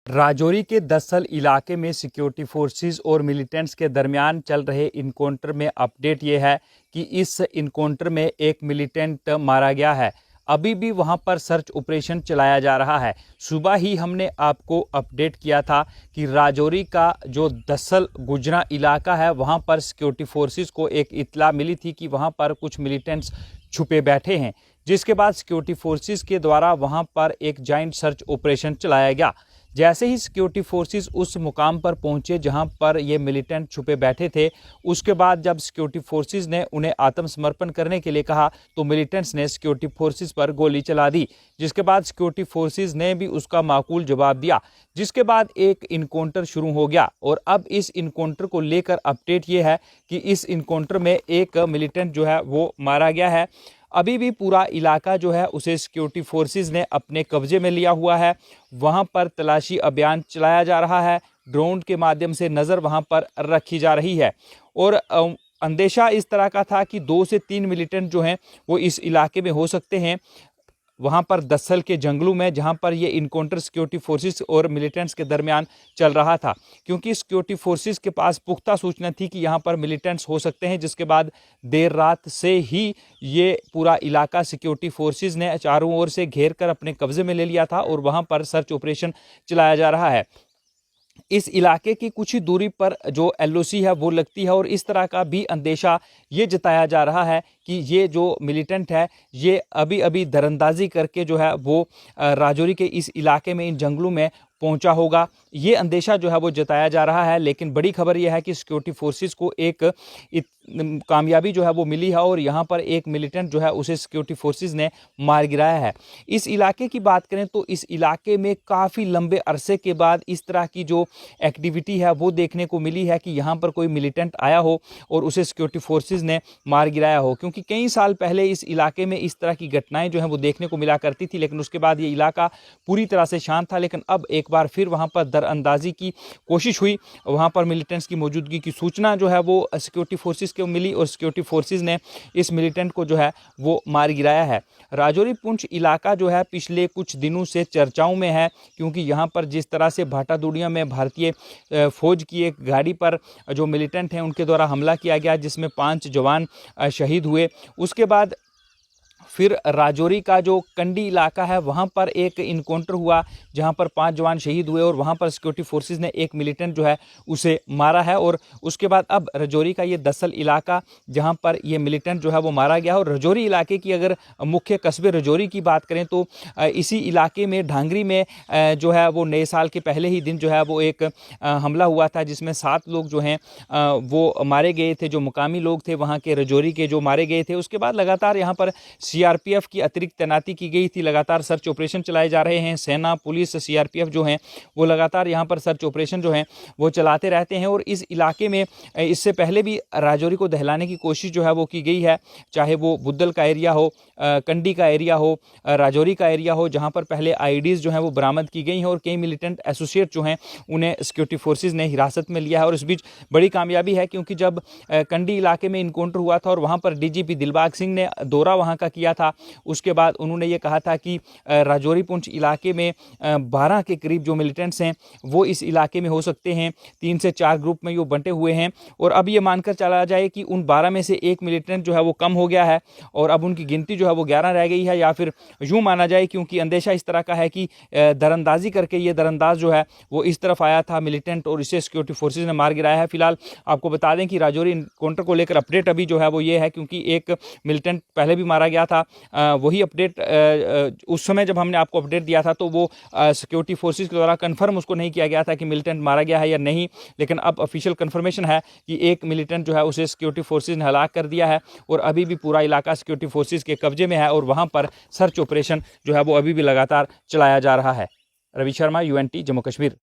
राजौरी के दसल इलाके में सिक्योरिटी फोर्सेस और मिलिटेंट्स के दरमियान चल रहे इनकाउंटर में अपडेट ये है कि इस इनकाउंटर में एक मिलिटेंट मारा गया है। अभी भी वहां पर सर्च ऑपरेशन चलाया जा रहा है। सुबह ही हमने आपको अपडेट किया था कि राजौरी का जो दसल गुजरा इलाका है वहां पर सिक्योरिटी फोर्सेस को एक इत्तला मिली थी कि वहां पर कुछ मिलिटेंट्स छुपे बैठे हैं, जिसके बाद सिक्योरिटी फोर्सेस के द्वारा वहां पर एक जॉइंट सर्च ऑपरेशन चलाया गया। जैसे ही सिक्योरिटी फोर्सेस उस मुकाम पर पहुंचे जहां पर ये मिलिटेंट छुपे बैठे थे, उसके बाद जब सिक्योरिटी फोर्सेस ने उन्हें आत्मसमर्पण करने के लिए कहा तो मिलिटेंट्स ने सिक्योरिटी फोर्सेस पर गोली चला दी, जिसके बाद सिक्योरिटी फोर्सेस ने भी उसका माकूल जवाब दिया, जिसके बाद एक इनकाउंटर शुरू हो गया। और अब इस इनकाउंटर को लेकर अपडेट ये है कि इस इनकाउंटर में एक मिलिटेंट जो है वो मारा गया है। अभी भी पूरा इलाका जो है उसे सिक्योरिटी फोर्सेस ने अपने कब्जे में लिया हुआ है। वहां पर तलाशी अभियान चलाया जा रहा है, ड्रोन के माध्यम से नज़र वहां पर रखी जा रही है। और अंदेशा इस तरह का था कि 2 से 3 मिलिटेंट जो हैं वो इस इलाके में हो सकते हैं, वहां पर दसल के जंगलों में, जहां पर ये इनकाउंटर सिक्योरिटी फोर्सेस और मिलिटेंट्स के दरमियान चल रहा था, क्योंकि सिक्योरिटी फोर्सेस के पास पुख्ता सूचना थी कि यहां पर मिलिटेंट्स हो सकते हैं। जिसके बाद देर रात से ही ये पूरा इलाका सिक्योरिटी फोर्सेस ने चारों ओर से घेर कर अपने कब्जे में ले लिया था और वहां पर सर्च ऑपरेशन चलाया जा रहा है। इस इलाके की कुछ ही दूरी पर जो एलओसी है वो लगती है और इस तरह का भी अंदेशा ये जताया जा रहा है कि ये जो मिलिटेंट है ये अभी अभी दरअंदाजी करके जो है वो राजौरी के इस इलाके में, इन जंगलों में पहुंचा होगा। ये अंदेशा जो है वो जताया जा रहा है। लेकिन बड़ी खबर यह है कि सिक्योरिटी फोर्सेस को एक कामयाबी जो है वो मिली है और यहाँ पर एक मिलिटेंट जो है उसे सिक्योरिटी फोर्सेस ने मार गिराया है। इस इलाके की बात करें तो इस इलाके में काफ़ी लंबे अरसे के बाद इस तरह की जो एक्टिविटी है वो देखने को मिली है कि यहाँ पर कोई मिलिटेंट आया हो और उसे सिक्योरिटी फोर्सेस ने मार गिराया हो, क्योंकि कई साल पहले इस इलाके में इस तरह की घटनाएं जो हैं वो देखने को मिला करती थी। लेकिन उसके बाद ये इलाका पूरी तरह से शांत था। लेकिन अब एक बार फिर वहाँ पर दरअंदाजी की कोशिश हुई, वहाँ पर मिलिटेंट्स की मौजूदगी की सूचना जो है वो सिक्योरिटी फोर्सेस को मिली और सिक्योरिटी फोर्सेस ने इस मिलिटेंट को जो है वो मार गिराया है। राजौरी पुंछ इलाका जो है पिछले कुछ दिनों से चर्चाओं में है, क्योंकि यहाँ पर जिस तरह से भाटादुड़िया में भारतीय फौज की एक गाड़ी पर जो मिलिटेंट हैं उनके द्वारा हमला किया गया, जिसमें 5 जवान शहीद हुए। उसके बाद फिर राजौरी का जो कंडी इलाका है वहाँ पर एक इनकाउंटर हुआ जहाँ पर 5 जवान शहीद हुए और वहाँ पर सिक्योरिटी फोर्सेस ने एक मिलिटेंट जो है उसे मारा है। और उसके बाद अब राजौरी का ये दसल इलाका जहाँ पर ये मिलिटेंट जो है वो मारा गया। और राजौरी इलाके की अगर मुख्य कस्बे राजौरी की बात करें तो इसी इलाके में ढांगरी में जो है वो नए साल के पहले ही दिन जो है वो एक हमला हुआ था, जिसमें 7 लोग जो हैं वो मारे गए थे, जो मुकामी लोग थे वहाँ के राजौरी के जो मारे गए थे। उसके बाद लगातार यहाँ पर सीआरपीएफ की अतिरिक्त तैनाती की गई थी, लगातार सर्च ऑपरेशन चलाए जा रहे हैं। सेना, पुलिस, सीआरपीएफ जो हैं वो लगातार यहाँ पर सर्च ऑपरेशन जो हैं वो चलाते रहते हैं। और इस इलाके में इससे पहले भी राजौरी को दहलाने की कोशिश जो है वो की गई है, चाहे वो बुद्धल का एरिया हो, कंडी का एरिया हो, राजौरी का एरिया हो, जहाँ पर पहले आईडीज जो हैं वो बरामद की गई हैं और कई मिलिटेंट एसोसिएट जो हैं उन्हें सिक्योरिटी फोर्सेज ने हिरासत में लिया है। और इस बीच बड़ी कामयाबी है, क्योंकि जब कंडी इलाके में इनकाउंटर हुआ था और वहाँ पर डीजीपी दिलबाग सिंह ने दौरा वहाँ का किया था, उसके बाद उन्होंने ये कहा था कि राजौरी पुंछ इलाके में 12 के करीब जो मिलिटेंट्स हैं वो इस इलाके में हो सकते हैं। 3 से 4 ग्रुप में ये बंटे हुए हैं और अब ये मानकर चला जाए कि उन 12 में से एक मिलिटेंट जो है वो कम हो गया है और अब उनकी गिनती जो है वो 11 रह गई है, या फिर यूँ माना जाए, क्योंकि अंदेशा इस तरह का है कि दरअंदाजी करके ये दरअंदाज जो है वो इस तरफ आया था मिलिटेंट और इसे सिक्योरिटी फोर्सेज ने मार गिराया है। फिलहाल आपको बता दें कि राजौरी इनकाउंटर को लेकर अपडेट अभी जो है वो ये है, क्योंकि एक मिलिटेंट पहले भी मारा गया था। वही अपडेट उस समय जब हमने आपको अपडेट दिया था तो वो सिक्योरिटी फोर्सेस के द्वारा कंफर्म उसको नहीं किया गया था कि मिलिटेंट मारा गया है या नहीं। लेकिन अब ऑफिशियल कंफर्मेशन है कि एक मिलिटेंट जो है उसे सिक्योरिटी फोर्सेस ने हलाक कर दिया है और अभी भी पूरा इलाका सिक्योरिटी फोर्सेस के कब्जे में है और वहाँ पर सर्च ऑपरेशन जो है वो अभी भी लगातार चलाया जा रहा है। रवि शर्मा, यूएनटी, जम्मू कश्मीर।